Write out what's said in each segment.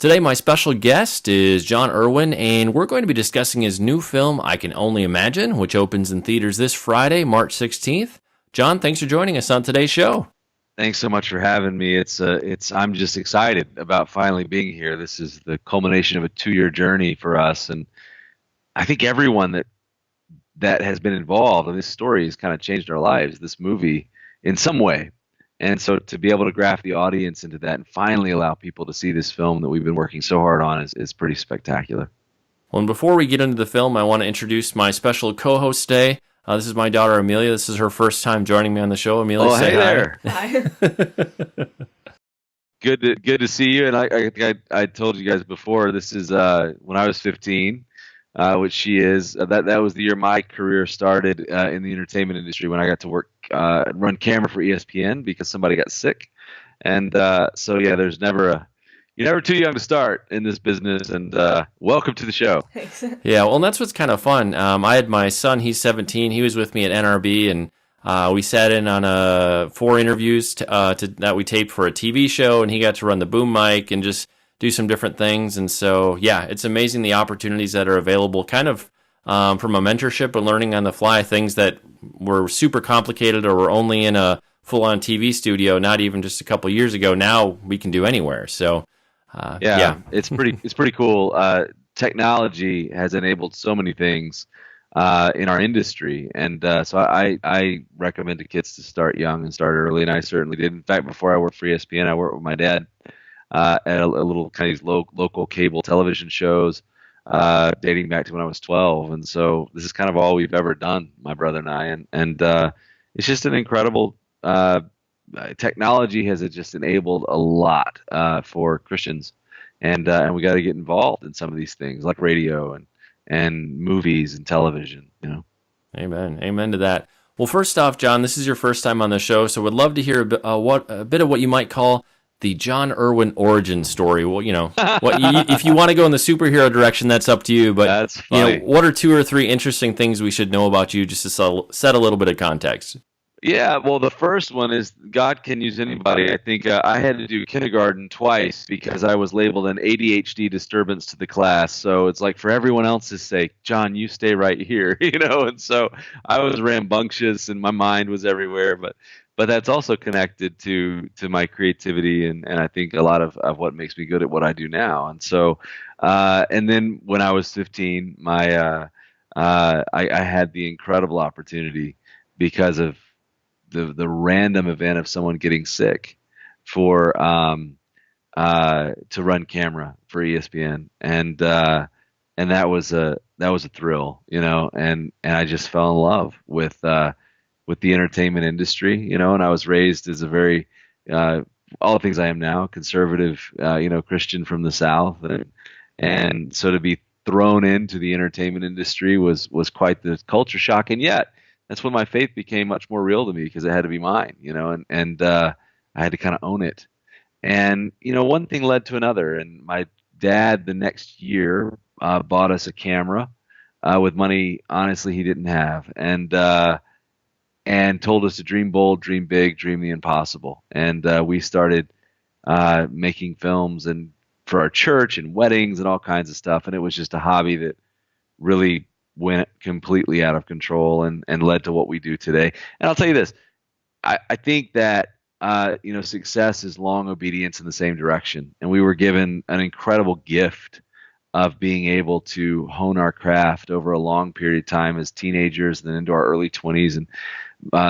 Today, my special guest is Jon Erwin, and we're going to be discussing his new film, I Can Only Imagine, which opens in theaters this Friday, March 16th. Jon, thanks for joining us on today's show. Thanks so much for having me. I'm just excited about finally being here. This is the culmination of a 2-year journey for us, and I think everyone that has been involved in this story has kind of changed our lives. This movie, in some way, and so to be able to graft the audience into that and finally allow people to see this film that we've been working so hard on is pretty spectacular. Well, and before we get into the film, I want to introduce my special co-host today. This is my daughter, Amelia. This is her first time joining me on the show. Amelia, say hey hi. there. Hi. Good to see you. And I told you guys before, this is when I was 15, which she is. That was the year my career started in the entertainment industry, when I got to work run camera for ESPN because somebody got sick. And so yeah, you're never too young to start in this business. And welcome to the show. Thanks. Yeah, well, and that's what's kind of fun. I had my son, he's 17. He was with me at NRB, and we sat in on 4 interviews that we taped for a TV show, and he got to run the boom mic and just do some different things. And so, yeah, it's amazing the opportunities that are available kind of from a mentorship and learning on the fly, things that were super complicated or were only in a full-on TV studio, not even just a couple years ago. Now we can do anywhere. So, yeah. It's pretty cool. Technology has enabled so many things in our industry, and so I recommend to kids to start young and start early, and I certainly did. In fact, before I worked for ESPN, I worked with my dad at a little kind of local cable television shows dating back to when I was 12, and so this is kind of all we've ever done, my brother and I, and it's just an incredible technology has just enabled a lot for Christians, and we got to get involved in some of these things like radio and movies and television, Amen to that. Well, first off, Jon, this is your first time on the show, so would love to hear a bit of what you might call the Jon Erwin origin story. Well, if you want to go in the superhero direction, that's up to you. But that's funny. What are 2 or 3 interesting things we should know about you, just to set a little bit of context? Yeah, well, the first one is God can use anybody. I think I had to do kindergarten twice because I was labeled an ADHD disturbance to the class. So it's like, for everyone else's sake, Jon, you stay right here, And so I was rambunctious and my mind was everywhere. But that's also connected to my creativity and I think a lot of what makes me good at what I do now. And so, and then when I was 15, I had the incredible opportunity because of the random event of someone getting sick to run camera for ESPN, and that was a thrill, and I just fell in love with the entertainment industry, and I was raised as a very all the things I am now, conservative, Christian from the South, and so to be thrown into the entertainment industry was quite the culture shock, and yet that's when my faith became much more real to me because it had to be mine, and I had to kind of own it. And, one thing led to another. And my dad, the next year, bought us a camera with money, honestly, he didn't have. And told us to dream bold, dream big, dream the impossible. And we started making films and for our church and weddings and all kinds of stuff. And it was just a hobby that really went completely out of control and led to what we do today. And I'll tell you this, I think that, success is long obedience in the same direction. And we were given an incredible gift of being able to hone our craft over a long period of time as teenagers and then into our early 20s. And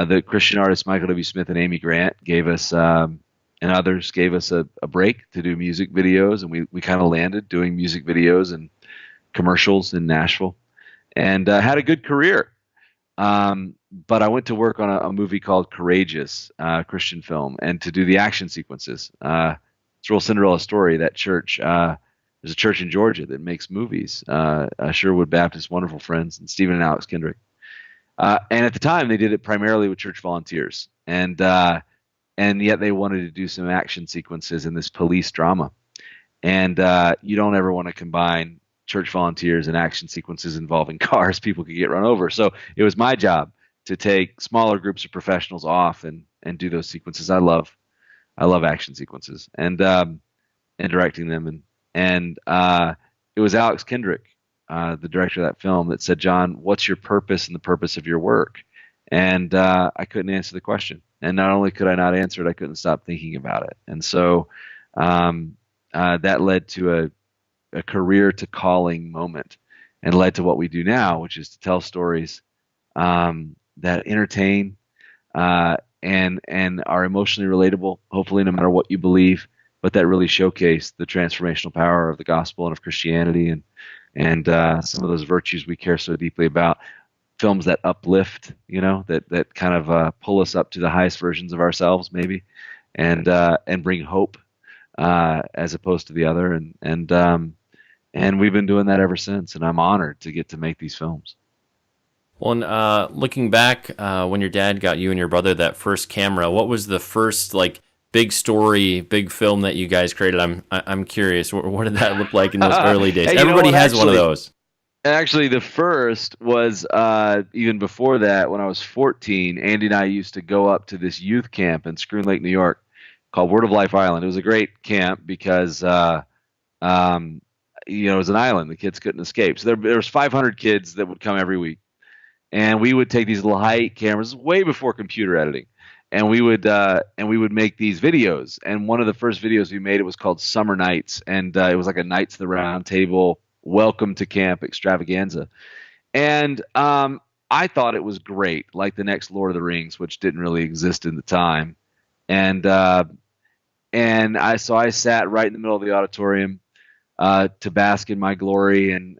the Christian artists Michael W. Smith and Amy Grant gave us, and others gave us a break to do music videos. And we kind of landed doing music videos and commercials in Nashville. And had a good career. But I went to work on a movie called Courageous, Christian film, and to do the action sequences. It's a real Cinderella story. That church, there's a church in Georgia that makes movies, Sherwood Baptist, wonderful friends, and Stephen and Alex Kendrick. And at the time, they did it primarily with church volunteers. And yet they wanted to do some action sequences in this police drama. And you don't ever want to combine church volunteers and action sequences involving cars. People could get run over. So it was my job to take smaller groups of professionals off and do those sequences. I love action sequences and directing them And it was Alex Kendrick, the director of that film, that said, "Jon, what's your purpose and the purpose of your work?" And I couldn't answer the question. And not only could I not answer it, I couldn't stop thinking about it. And so um, that led to a career to calling moment, and led to what we do now, which is to tell stories that entertain and are emotionally relatable, hopefully no matter what you believe, but that really showcase the transformational power of the gospel and of Christianity, and some of those virtues we care so deeply about. Films that uplift, that kind of pull us up to the highest versions of ourselves, maybe, and bring hope as opposed to the other, and we've been doing that ever since. And I'm honored to get to make these films. Well, and looking back, when your dad got you and your brother that first camera, what was the first like big story, big film that you guys created? I'm curious. What did that look like in those early days? Hey, Everybody has one of those. Actually, the first was even before that. When I was 14, Andy and I used to go up to this youth camp in Scroon Lake, New York, called Word of Life Island. It was a great camp because um, it was an island. The kids couldn't escape. So there was 500 kids that would come every week, and we would take these little high cameras way before computer editing, and we would make these videos. And one of the first videos we made, it was called Summer Nights, and it was like a Knights of the Round Table welcome to camp extravaganza. And I thought it was great, like the next Lord of the Rings, which didn't really exist in the time. And I sat right in the middle of the auditorium to bask in my glory, and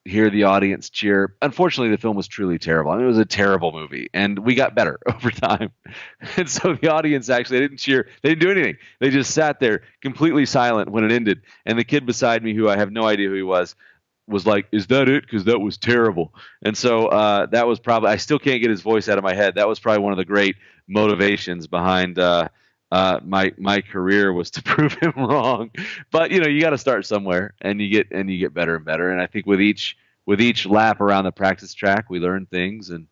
hear the audience cheer. Unfortunately, the film was truly terrible. I mean, it was a terrible movie, and we got better over time. And so the audience actually, they didn't cheer, they didn't do anything. They just sat there completely silent when it ended. And the kid beside me, who I have no idea who he was like, "Is that it? Because that was terrible." And so that was probably, I still can't get his voice out of my head. That was probably one of the great motivations behind my career, was to prove him wrong. But you got to start somewhere, and you get better and better. And I think with each lap around the practice track, we learn things, and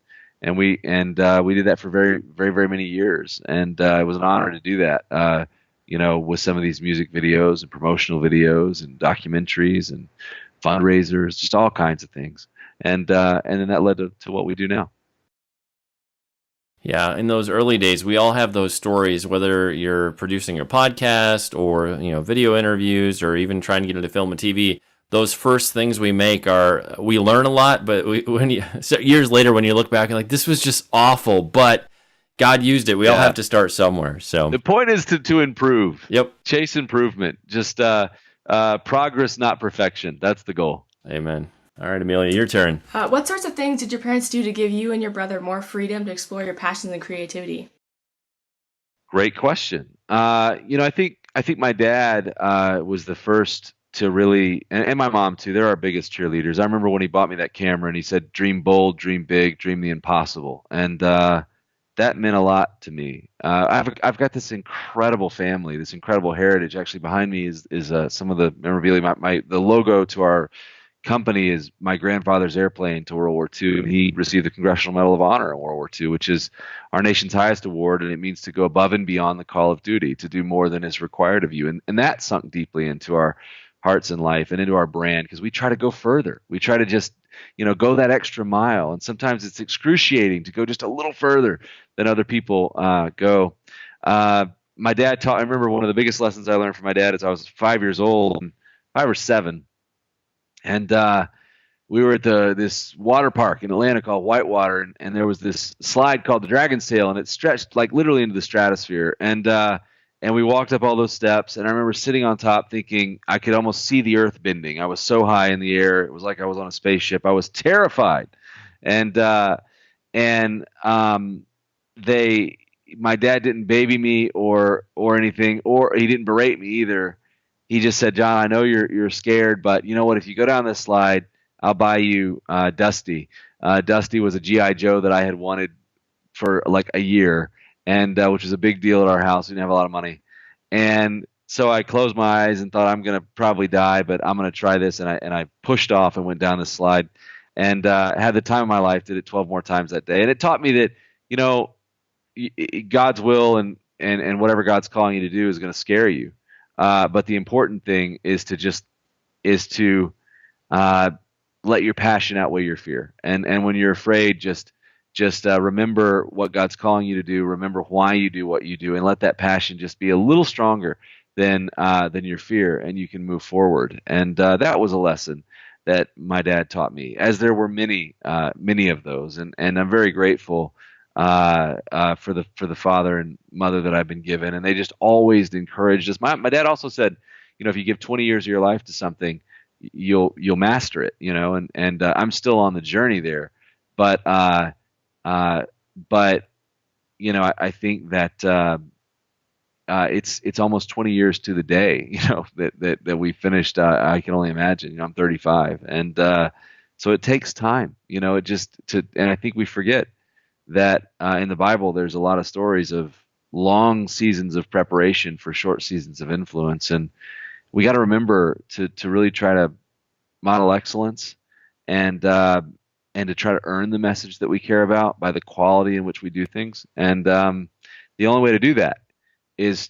we did that for very very very many years. And it was an honor to do that. With some of these music videos and promotional videos and documentaries and fundraisers, just all kinds of things. And then that led to what we do now. Yeah, in those early days, we all have those stories, whether you're producing a podcast or, video interviews or even trying to get into film and TV. Those first things we make we learn a lot, but so years later, when you look back and like, this was just awful, but God used it. We all have to start somewhere. So the point is to improve. Yep. Chase improvement. Just progress, not perfection. That's the goal. Amen. All right, Amelia, your turn. What sorts of things did your parents do to give you and your brother more freedom to explore your passions and creativity? Great question. I think my dad was the first to really, and my mom too. They're our biggest cheerleaders. I remember when he bought me that camera and he said, "Dream bold, dream big, dream the impossible," and that meant a lot to me. I've got this incredible family, this incredible heritage. Actually, behind me is some of the memorabilia. The logo to our company is my grandfather's airplane to World War II, and he received the Congressional Medal of Honor in World War II, which is our nation's highest award, and it means to go above and beyond the call of duty, to do more than is required of you. And that sunk deeply into our hearts and life and into our brand, because we try to go further. We try to just, go that extra mile, and sometimes it's excruciating to go just a little further than other people go. My dad taught, I remember one of the biggest lessons I learned from my dad is I was 5 years old, 5 or 7, and we were at this water park in Atlanta called Whitewater, and there was this slide called the Dragon's Tail, and it stretched like literally into the stratosphere. And we walked up all those steps, and I remember sitting on top thinking I could almost see the earth bending. I was so high in the air, it was like I was on a spaceship. I was terrified, and my dad didn't baby me or anything, or he didn't berate me either. He just said, "Jon, I know you're scared, but you know what? If you go down this slide, I'll buy you Dusty." Dusty was a GI Joe that I had wanted for like a year, and which was a big deal at our house. We didn't have a lot of money, and so I closed my eyes and thought, I'm gonna probably die, but I'm gonna try this. And I pushed off and went down the slide, and had the time of my life. Did it 12 more times that day, and it taught me that God's will and and whatever God's calling you to do is going to scare you. But the important thing is to let your passion outweigh your fear. And when you're afraid, just remember what God's calling you to do. Remember why you do what you do, and let that passion just be a little stronger than your fear, and you can move forward. And that was a lesson that my dad taught me, as there were many of those. And I'm very grateful for the father and mother that I've been given, and they just always encouraged us. My dad also said, if you give 20 years of your life to something, you'll master it, and I'm still on the journey there, but uh, but I think that it's almost 20 years to the day, that we finished. I can only imagine. I'm 35, and so it takes time, and I think we forget that in the Bible there's a lot of stories of long seasons of preparation for short seasons of influence, and we got to remember to really try to model excellence, and to try to earn the message that we care about by the quality in which we do things. And the only way to do that is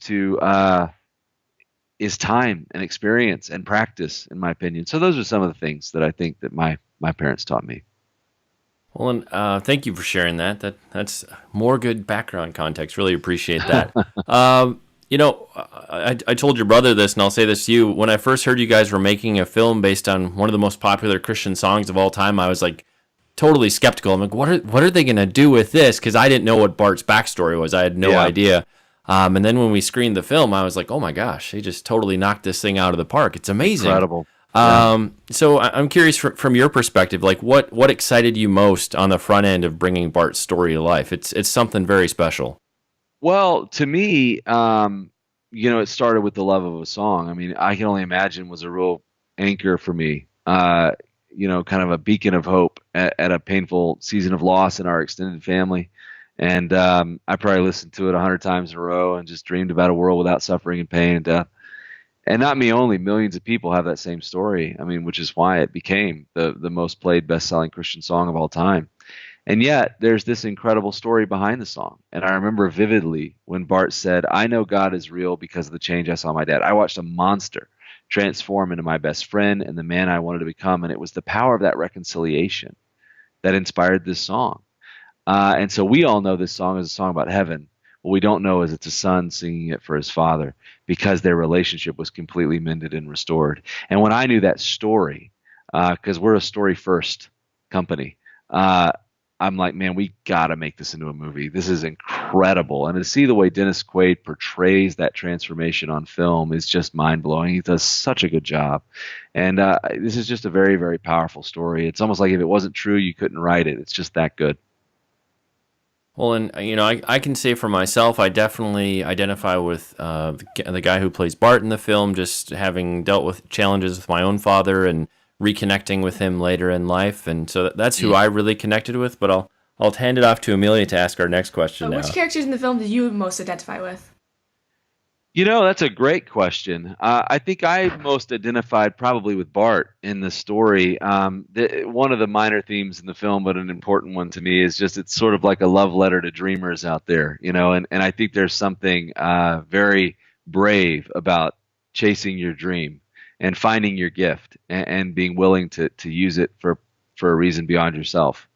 time and experience and practice, in my opinion. So those are some of the things that I think that my parents taught me. Well, and thank you for sharing that. That's more good background context. Really appreciate that. I told your brother this, and I'll say this to you. When I first heard you guys were making a film based on one of the most popular Christian songs of all time, I was like totally skeptical. I'm like, what are they going to do with this? Because I didn't know what Bart's backstory was. I had no idea. And then when we screened the film, I was like, oh my gosh, they just totally knocked this thing out of the park. It's amazing. Incredible. So I'm curious from your perspective, like what excited you most on the front end of bringing Bart's story to life? It's something very special. Well, to me, it started with the love of a song. I mean, I Can Only Imagine was a real anchor for me, kind of a beacon of hope at a painful season of loss in our extended family. And I probably listened to it 100 times in a row and just dreamed about a world without suffering and pain and death. And not me only, millions of people have that same story. I mean, which is why it became the most played best-selling Christian song of all time. And yet, there's this incredible story behind the song. And I remember vividly when Bart said, I know God is real because of the change I saw in my dad. I watched a monster transform into my best friend and the man I wanted to become. And it was the power of that reconciliation that inspired this song. And so we all know this song is a song about heaven. What we don't know is it's a son singing it for his father, because their relationship was completely mended and restored. And when I knew that story, because we're a story first company, I'm like, man, we got to make this into a movie. This is incredible. And to see the way Dennis Quaid portrays that transformation on film is just mind blowing. He does such a good job. And this is just a very, very powerful story. It's almost like if it wasn't true, you couldn't write it. It's just that good. Well, and I can say for myself, I definitely identify with the guy who plays Bart in the film, just having dealt with challenges with my own father and reconnecting with him later in life, and so that's who I really connected with. But I'll hand it off to Amelia to ask our next question now. Which characters in the film did you most identify with? That's a great question. I think I most identified probably with Bart in the story. One of the minor themes in the film, but an important one to me, is just it's sort of like a love letter to dreamers out there, and I think there's something very brave about chasing your dream and finding your gift and being willing to use it for a reason beyond yourself.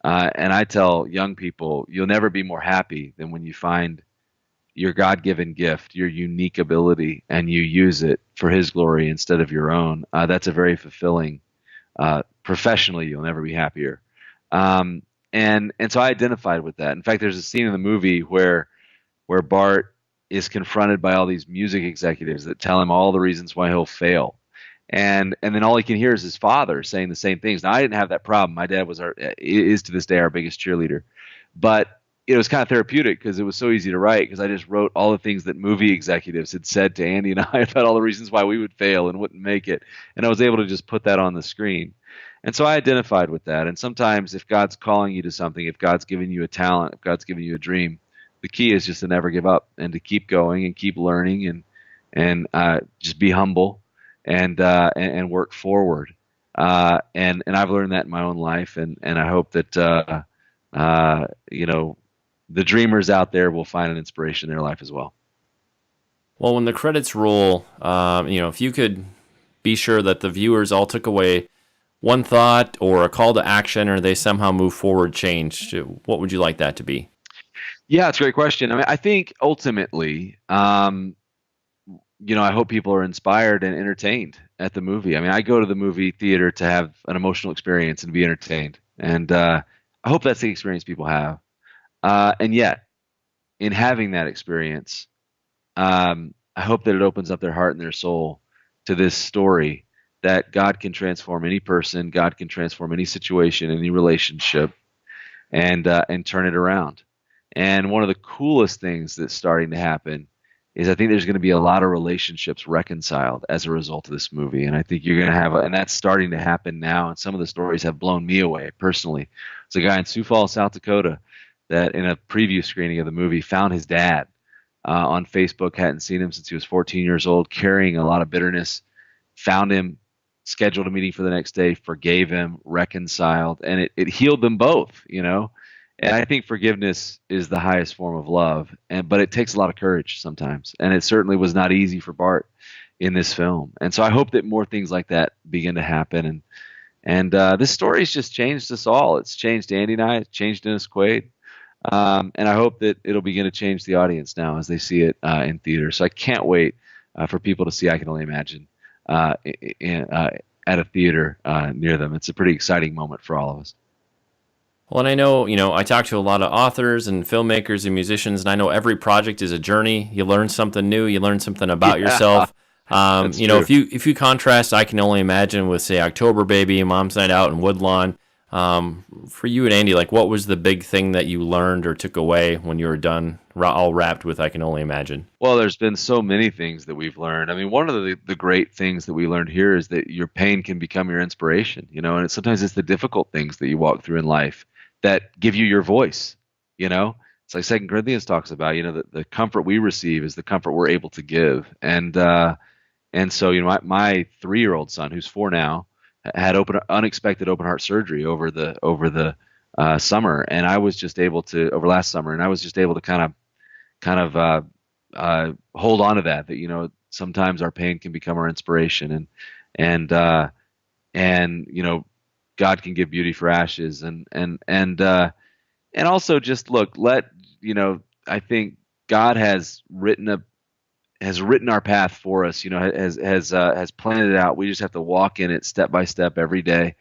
And I tell young people, you'll never be more happy than when you find your God-given gift, your unique ability, and you use it for His glory instead of your own. That's a very fulfilling. Professionally, you'll never be happier. And so I identified with that. In fact, there's a scene in the movie where Bart is confronted by all these music executives that tell him all the reasons why he'll fail. And then all he can hear is his father saying the same things. Now, I didn't have that problem. My dad is to this day our biggest cheerleader. But it was kind of therapeutic because it was so easy to write, because I just wrote all the things that movie executives had said to Andy and I about all the reasons why we would fail and wouldn't make it. And I was able to just put that on the screen. And so I identified with that. And sometimes if God's calling you to something, if God's given you a talent, if God's given you a dream, the key is just to never give up and to keep going and keep learning and just be humble and work forward. And I've learned that in my own life. And I hope that, the dreamers out there will find an inspiration in their life as well. Well, when the credits roll, if you could be sure that the viewers all took away one thought or a call to action, or they somehow move forward, changed, what would you like that to be? Yeah, it's a great question. I mean, I think ultimately, I hope people are inspired and entertained at the movie. I mean, I go to the movie theater to have an emotional experience and be entertained. And I hope that's the experience people have. And yet, in having that experience, I hope that it opens up their heart and their soul to this story that God can transform any person, God can transform any situation, any relationship, and turn it around. And one of the coolest things that's starting to happen is I think there's going to be a lot of relationships reconciled as a result of this movie. And I think you're going to have, and that's starting to happen now. And some of the stories have blown me away personally. There's a guy in Sioux Falls, South Dakota, that in a preview screening of the movie found his dad on Facebook, hadn't seen him since he was 14 years old, carrying a lot of bitterness, found him, scheduled a meeting for the next day, forgave him, reconciled, and it healed them both, And I think forgiveness is the highest form of love, but it takes a lot of courage sometimes, and it certainly was not easy for Bart in this film. And so I hope that more things like that begin to happen. And this story's just changed us all. It's changed Andy and I. It's changed Dennis Quaid. And I hope that it'll begin to change the audience now as they see it in theater. So I can't wait for people to see I Can Only Imagine at a theater near them. It's a pretty exciting moment for all of us. Well, and I know, I talk to a lot of authors and filmmakers and musicians, and I know every project is a journey. You learn something new. You learn something about yourself. True. If you contrast I Can Only Imagine with, say, October Baby, Mom's Night Out, and Woodlawn, for you and Andy, what was the big thing that you learned or took away when you were done, all wrapped with I Can Only Imagine? Well, there's been so many things that we've learned. I mean, one of the great things that we learned here is that your pain can become your inspiration, and sometimes it's the difficult things that you walk through in life that give you your voice, It's like 2 Corinthians talks about, the comfort we receive is the comfort we're able to give. And so, my 3-year-old son, who's 4 now, had unexpected open heart surgery over the summer, and I was just able to over last summer, and I was just able to kind of hold on to that sometimes our pain can become our inspiration, and God can give beauty for ashes, and also just look, I think God has written our path for us, has planned it out. We just have to walk in it step by step every day,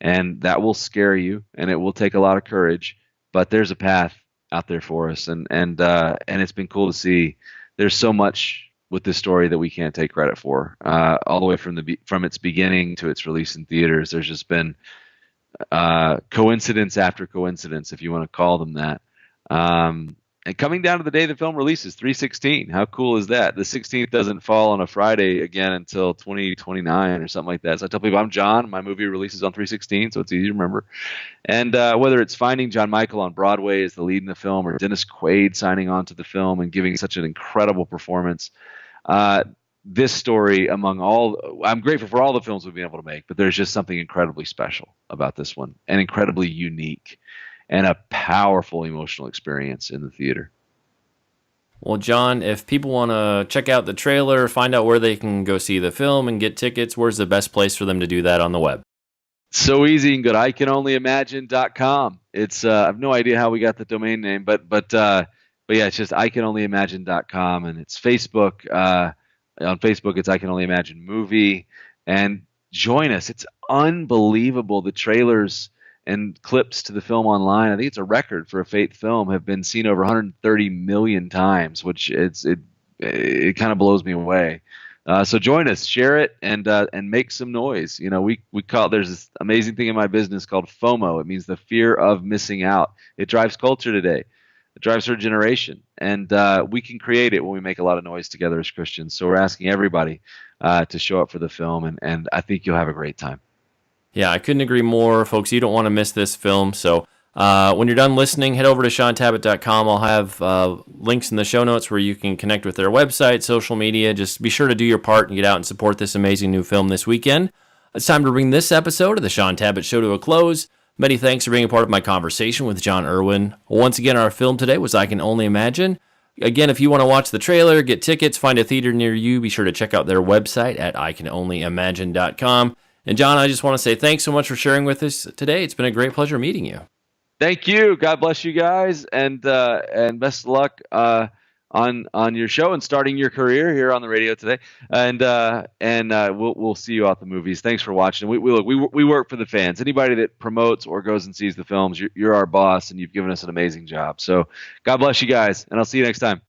and that will scare you, and it will take a lot of courage, but there's a path out there for us, and it's been cool to see. There's so much with this story that we can't take credit for, all the way from its beginning to its release in theaters. There's just been coincidence after coincidence, if you want to call them that. And coming down to the day the film releases, 3/16. How cool is that? The 16th doesn't fall on a Friday again until 2029 or something like that. So I tell people, I'm John. My movie releases on 3/16, so it's easy to remember. And whether it's finding John Michael on Broadway as the lead in the film, or Dennis Quaid signing on to the film and giving such an incredible performance, this story, I'm grateful for all the films we've been able to make, but there's just something incredibly special about this one, and incredibly unique, and a powerful emotional experience in the theater. Well, John, if people want to check out the trailer, find out where they can go see the film and get tickets, where's the best place for them to do that on the web? So easy. You can go to icanonlyimagine.com. It's I have no idea how we got the domain name, but yeah, it's just icanonlyimagine.com, and it's Facebook. On Facebook, it's I Can Only Imagine Movie, and join us. It's unbelievable. The trailers and clips to the film online, I think it's a record for a faith film, have been seen over 130 million times, which it kind of blows me away. So join us, share it, and make some noise. There's this amazing thing in my business called FOMO. It means the fear of missing out. It drives culture today. It drives our generation, and we can create it when we make a lot of noise together as Christians. So we're asking everybody to show up for the film, and I think you'll have a great time. Yeah, I couldn't agree more, folks. You don't want to miss this film. So when you're done listening, head over to ShaunTabatt.com. I'll have links in the show notes where you can connect with their website, social media. Just be sure to do your part and get out and support this amazing new film this weekend. It's time to bring this episode of the Shaun Tabatt Show to a close. Many thanks for being a part of my conversation with Jon Erwin. Once again, our film today was I Can Only Imagine. Again, if you want to watch the trailer, get tickets, find a theater near you, be sure to check out their website at icanonlyimagine.com. And Jon, I just want to say thanks so much for sharing with us today. It's been a great pleasure meeting you. Thank you. God bless you guys, and best of luck on your show and starting your career here on the radio today. And we'll see you at the movies. Thanks for watching. We work for the fans. Anybody that promotes or goes and sees the films, you're our boss, and you've given us an amazing job. So God bless you guys, and I'll see you next time.